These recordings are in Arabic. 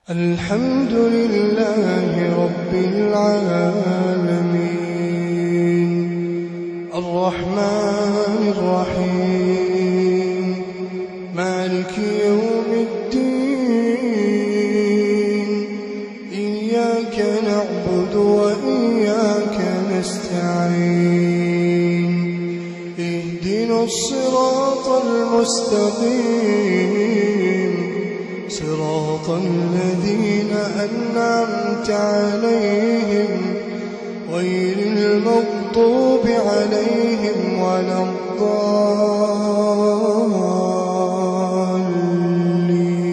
الحمد لله رب العالمين الرحمن الرحيم مالك يوم الدين إياك نعبد وإياك نستعين اهدنا الصراط المستقيم صراط الذين أنعمت عليهم غير المغضوب عليهم ولا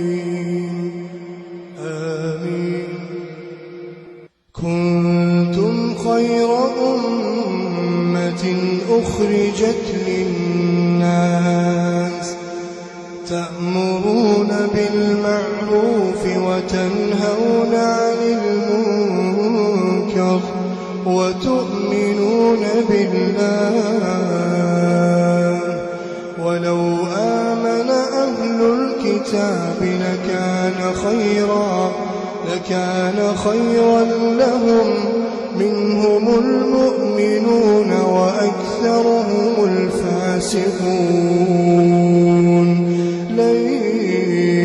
الضالين آمين. كنتم خير أمة أخرجت للناس تأمرون بالمعروف وتنهون عن المنكر وتؤمنون بالله ولو آمن أهل الكتاب لكان خيرا لهم منهم المؤمنون وأكثرهم الفاسقون لن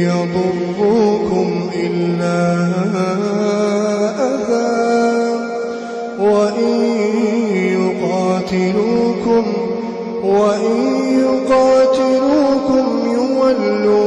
يضروكم إلا أذى وإن يقاتلوكم يولوا